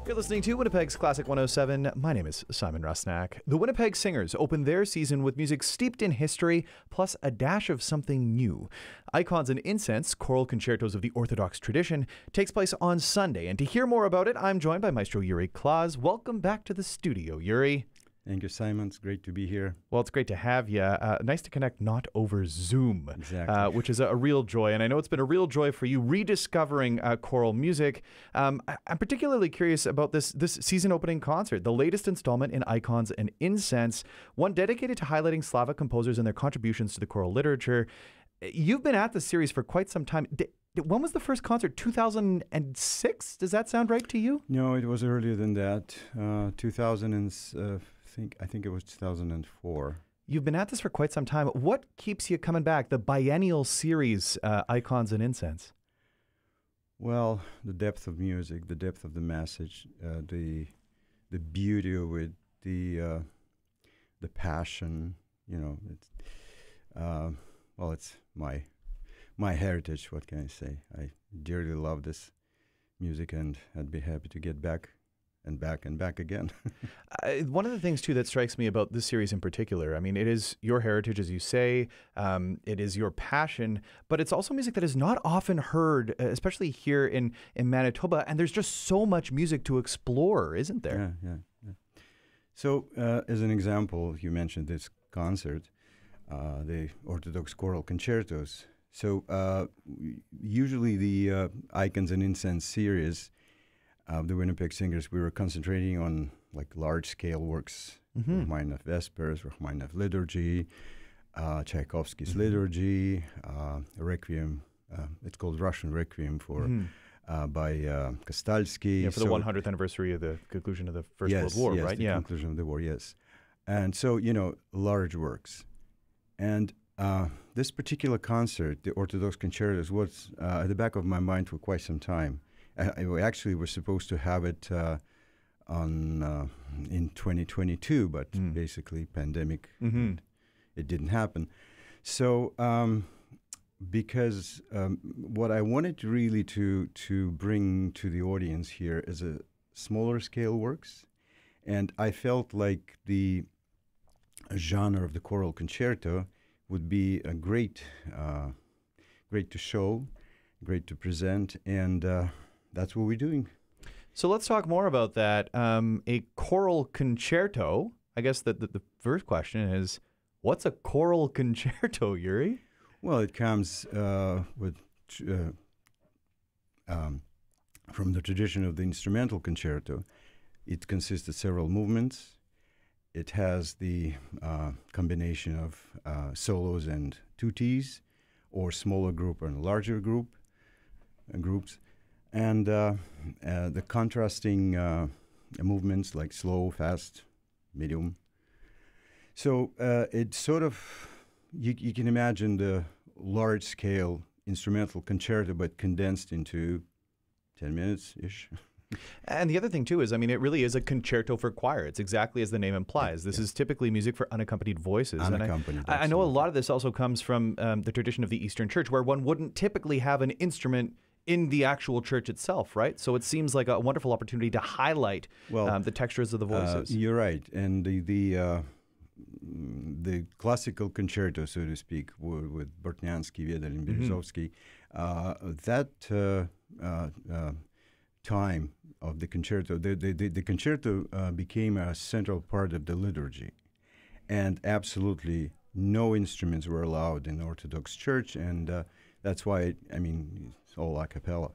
You're listening to Winnipeg's Classic 107. My name is Simon Rusnak. The Winnipeg Singers open their season with music steeped in history, plus a dash of something new. Icons and Incense, choral concertos of the Orthodox tradition, takes place on Sunday. And to hear more about it, I'm joined by Maestro Yuri Claus. Welcome back to the studio, Yuri. Thank you, Simon. It's great to be here. Well, it's great to have you. Nice to connect not over Zoom, Exactly. Which is a real joy. And I know it's been a real joy for you rediscovering choral music. I'm particularly curious about this season opening concert, the latest installment in Icons and Incense, one dedicated to highlighting Slavic composers and their contributions to the choral literature. You've been at this series for quite some time. When was the first concert? 2006? Does that sound right to you? No, it was earlier than that. 2000 I think it was 2004. You've been at this for quite some time. What keeps you coming back? The biennial series, Icons and Incense. Well, the depth of music, the depth of the message, the beauty of it, the passion. You know, it's my heritage. What can I say? I dearly love this music, and I'd be happy to get back and back again. One of the things, too, that strikes me about this series in particular, I mean, it is your heritage, as you say, it is your passion, but it's also music that is not often heard, especially here in Manitoba, and there's just so much music to explore, isn't there? Yeah. So, as an example, you mentioned this concert, the Orthodox choral concertos. So, usually the Icons and Incense series the Winnipeg Singers, we were concentrating on like large-scale works, Rachmaninoff Vespers, Rachmaninoff Liturgy, Tchaikovsky's Liturgy, Requiem. It's called Russian Requiem by Kostalsky. Yeah, for the 100th anniversary of the conclusion of the First World War, right? The conclusion of the war, yes. And so, large works. And this particular concert, the Orthodox Concertos, was at the back of my mind for quite some time. We actually were supposed to have it in 2022, but basically pandemic, it didn't happen. So because what I wanted really to bring to the audience here is a smaller scale works, and I felt like the genre of the choral concerto would be a great to show, great to present, and that's what we're doing. So let's talk more about that. A choral concerto, I guess the first question is, what's a choral concerto, Yuri? Well, it comes from the tradition of the instrumental concerto. It consists of several movements. It has the combination of solos and tutti, or smaller group and larger groups. And the contrasting movements like slow, fast, medium. So it's sort of, you can imagine the large-scale instrumental concerto, but condensed into 10 minutes-ish. And the other thing, too, is, I mean, it really is a concerto for choir. It's exactly as the name implies. This is typically music for unaccompanied voices. Unaccompanied, I know a lot of this also comes from the tradition of the Eastern Church, where one wouldn't typically have an instrument in the actual church itself, right? So it seems like a wonderful opportunity to highlight the textures of the voices. You're right. And the classical concerto, so to speak, with Bortnyansky, Vedel, and Berezovsky, that time of the concerto, the concerto became a central part of the liturgy. And absolutely no instruments were allowed in the Orthodox Church, and that's why, it's all a cappella.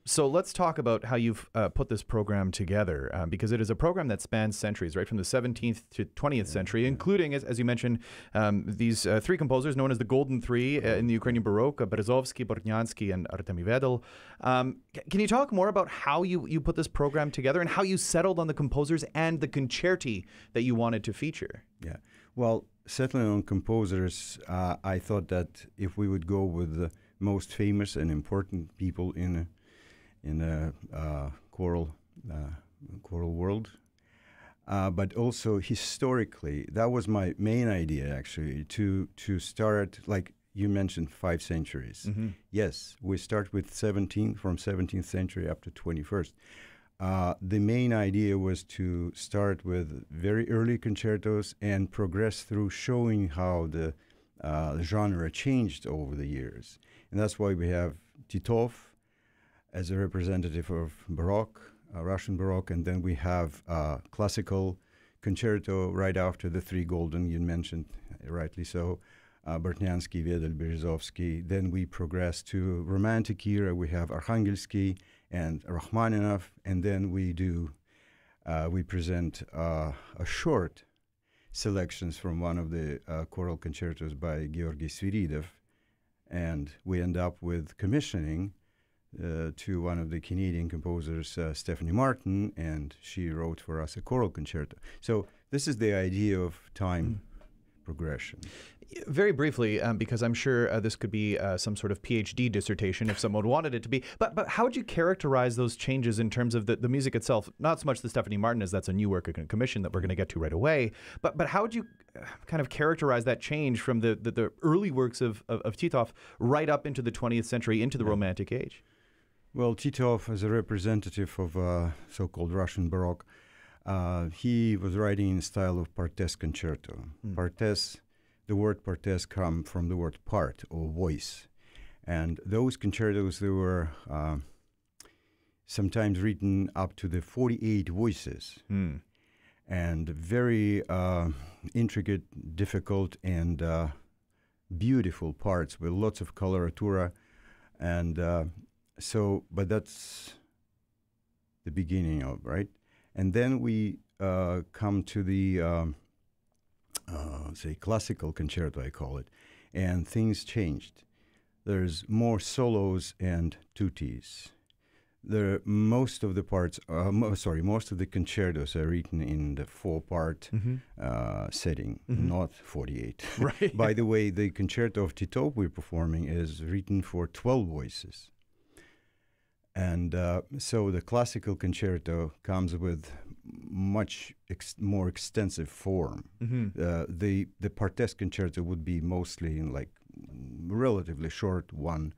So let's talk about how you've put this program together, because it is a program that spans centuries, right, from the 17th to 20th century, including, as you mentioned, these three composers known as the Golden Three in the Ukrainian Baroque, Berezovsky, Bortnyansky, and Artemy Vedel. Can you talk more about how you put this program together and how you settled on the composers and the concerti that you wanted to feature? Yeah, well, settling on composers, I thought that if we would go with the most famous and important people in a choral world, but also historically, that was my main idea actually, to start, like you mentioned, 5 centuries. Yes, we start with from 17th century up to 21st. the main idea was to start with very early concertos and progress through showing how the genre changed over the years. And that's why we have Titov as a representative of Baroque, Russian Baroque, and then we have classical concerto right after the three golden, you mentioned rightly so, Bortniansky, Vedel, Berezovsky. Then we progress to Romantic era. We have Arkhangelsky and Rachmaninoff, and then we present a short selections from one of the choral concertos by Georgy Sviridov, and we end up with commissioning to one of the Canadian composers, Stephanie Martin, and she wrote for us a choral concerto. So this is the idea of time progression. Very briefly, because I'm sure this could be some sort of PhD dissertation if someone wanted it to be, but how would you characterize those changes in terms of the music itself? Not so much the Stephanie Martin, as that's a new work of commission that we're going to get to right away, but how would you kind of characterize that change from the early works of Titov right up into the 20th century, into the Romantic age? Well, Titov, as a representative of so-called Russian Baroque, he was writing in the style of partes concerto. Partes, the word partes come from the word part or voice. And those concertos, they were sometimes written up to the 48 voices. And very intricate, difficult, and beautiful parts with lots of coloratura. And but that's the beginning of, right? And then we come to the, say, classical concerto, I call it, and things changed. There's more solos and tutti. Most of the parts, most of the concertos are written in the 4-part setting, not 48. Right. By the way, the concerto of Titov we're performing is written for 12 voices. And so the classical concerto comes with much more extensive form. The partes concerto would be mostly in like relatively short one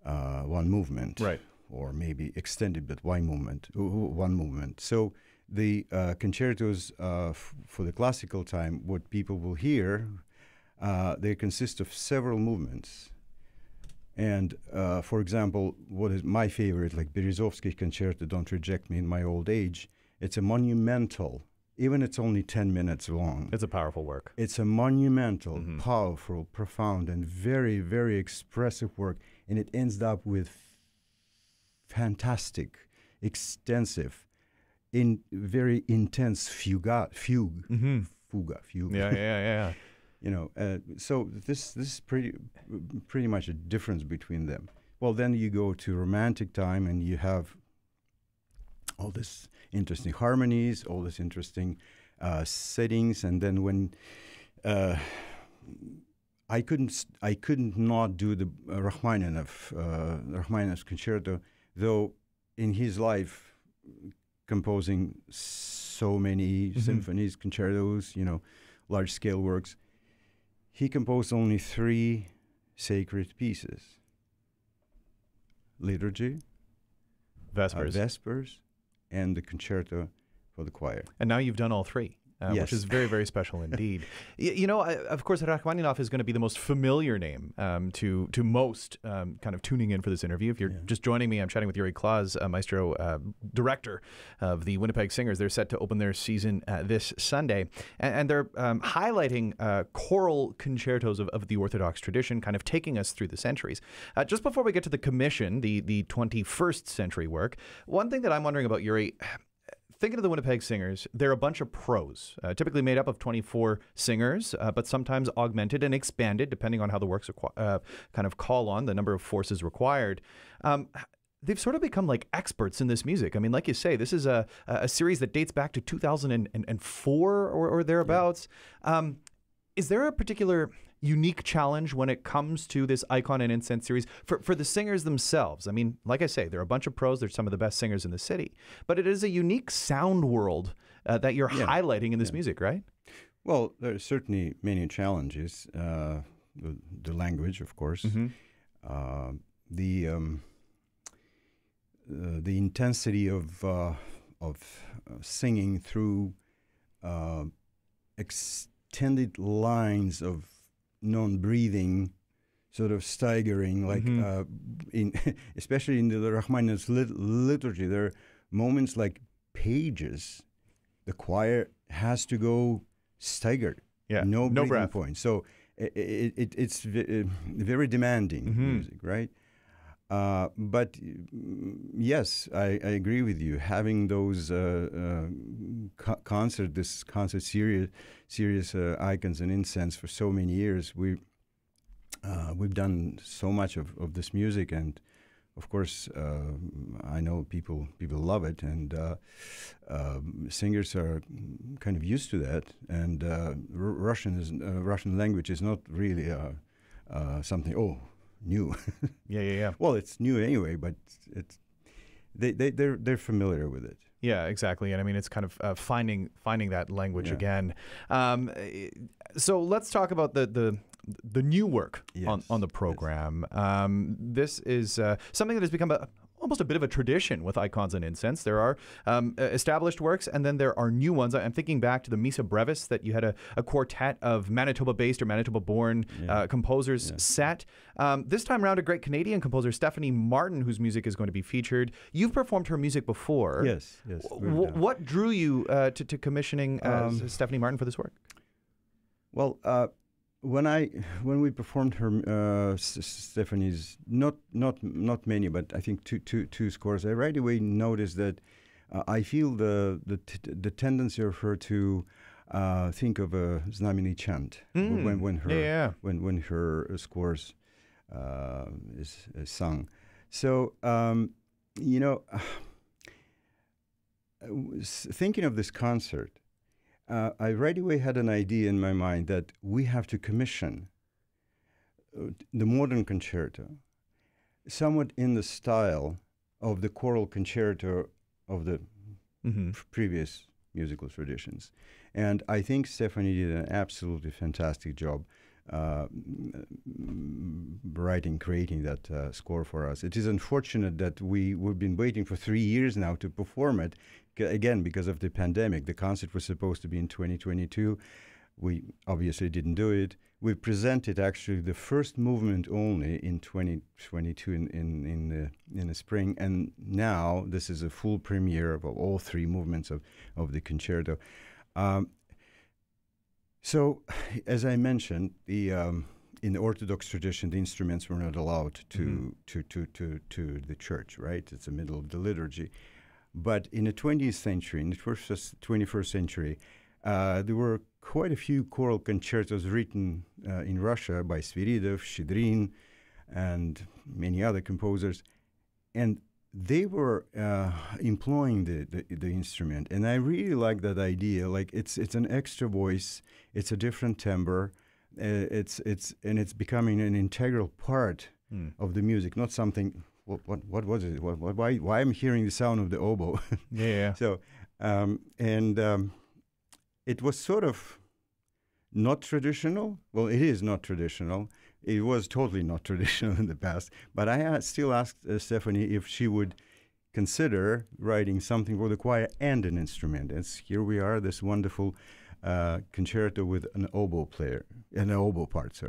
movement, right, or maybe extended but one movement. So the concertos for the classical time, what people will hear, they consist of several movements. And, for example, what is my favorite, like Berezovsky concerto, Don't Reject Me in My Old Age, it's a monumental, even it's only 10 minutes long. It's a powerful work. It's a monumental, powerful, profound, and very, very expressive work. And it ends up with fantastic, extensive, very intense fugue. Yeah. You know, so this is pretty much a difference between them. Well, then you go to Romantic time, and you have all this interesting harmonies, all this interesting settings, and then when I couldn't not do the Rachmaninoff's concerto, though in his life composing so many symphonies, concertos, you know, large scale works. He composed only 3 sacred pieces: Liturgy, Vespers, and the concerto for the choir. And now you've done all 3. Yes. Which is very, very special indeed. You know, of course, Rachmaninoff is going to be the most familiar name to most kind of tuning in for this interview. If you're just joining me, I'm chatting with Yuri Claus, maestro, director of the Winnipeg Singers. They're set to open their season this Sunday. And they're highlighting choral concertos of the Orthodox tradition, kind of taking us through the centuries. Just before we get to the commission, the 21st century work, one thing that I'm wondering about, Yuri, thinking of the Winnipeg Singers, they're a bunch of pros, typically made up of 24 singers, but sometimes augmented and expanded depending on how the works kind of call on the number of forces required. They've sort of become like experts in this music. I mean, like you say, this is a series that dates back to 2004 or thereabouts. Is there a particular unique challenge when it comes to this Icon and Incense series for the singers themselves? I mean, like I say, they're a bunch of pros. They're some of the best singers in the city. But it is a unique sound world that you're highlighting in this music, right? Well, there are certainly many challenges. The language, of course. the intensity of singing through extended lines of non-breathing, sort of staggering, like in especially in the Rachmaninoff's liturgy, there are moments like pages. The choir has to go staggered, no breathing breath point. So it's very demanding music, right? But yes, I agree with you. Having those this concert series, Icons and Incense for so many years, we've done so much of this music, and of course, I know people love it, and singers are kind of used to that. And Russian language is not really something new. Yeah. Well, it's new anyway, but they're familiar with it. Yeah, exactly. And I mean, it's kind of finding that language again. So let's talk about the new work on the program. This is something that has become almost a bit of a tradition with Icons and Incense. There are established works, and then there are new ones. I'm thinking back to the Missa Brevis, that you had a quartet of Manitoba-based or Manitoba-born composers set. This time around, a great Canadian composer, Stephanie Martin, whose music is going to be featured. You've performed her music before. Yes. What drew you to commissioning Stephanie Martin for this work? Well, when we performed her Stephanie's not many, but I think two scores, I right away noticed that I feel the tendency of her to think of a Znameni chant when her scores is sung. So thinking of this concert, I right away had an idea in my mind that we have to commission the modern concerto somewhat in the style of the choral concerto of the previous musical traditions. And I think Stephanie did an absolutely fantastic job creating that score for us. It is unfortunate that we've been waiting for 3 years now to perform it, again, because of the pandemic. The concert was supposed to be in 2022. We obviously didn't do it. We presented actually the first movement only in 2022 in the spring, and now this is a full premiere of all three movements of the concerto. So, as I mentioned, in the Orthodox tradition, the instruments were not allowed to the church, right? It's the middle of the liturgy. But in the 20th century, in the 21st century, there were quite a few choral concertos written in Russia by Sviridov, Shchedrin, and many other composers, and they were employing the instrument, and I really like that idea. Like it's an extra voice, it's a different timbre, it's becoming an integral part of the music, not something. What was it? Why I'm hearing the sound of the oboe? Yeah. So it was sort of not traditional. Well, it is not traditional. It was totally not traditional in the past. But I still asked Stephanie if she would consider writing something for the choir and an instrument. And here we are, this wonderful concerto with an oboe part.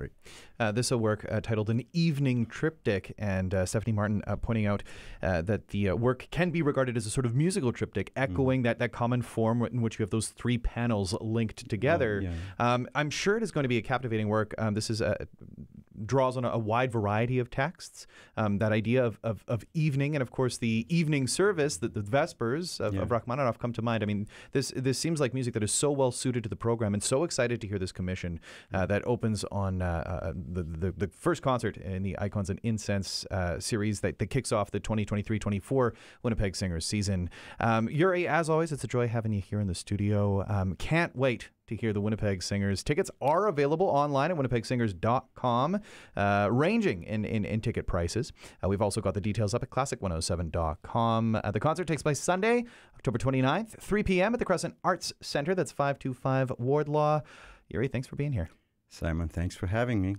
This is a work titled An Evening Triptych, and Stephanie Martin pointing out that the work can be regarded as a sort of musical triptych, echoing that common form in which you have those three panels linked together. I'm sure it is going to be a captivating work. This is draws on a wide variety of texts. That idea of evening, and of course the evening service, the Vespers of Rachmaninoff come to mind. I mean, this seems like music that is so well suited to the program, and so excited to hear this commission that opens on the first concert in the Icons and Incense series that kicks off the 2023-24 Winnipeg Singers season. Yuri, as always, it's a joy having you here in the studio. Can't wait to hear the Winnipeg Singers. Tickets are available online at winnipegsingers.com, ranging in ticket prices. We've also got the details up at classic107.com. The concert takes place Sunday, October 29th, 3 p.m. at the Crescent Arts Center. That's 525 Wardlaw. Yuri, thanks for being here. Simon, thanks for having me.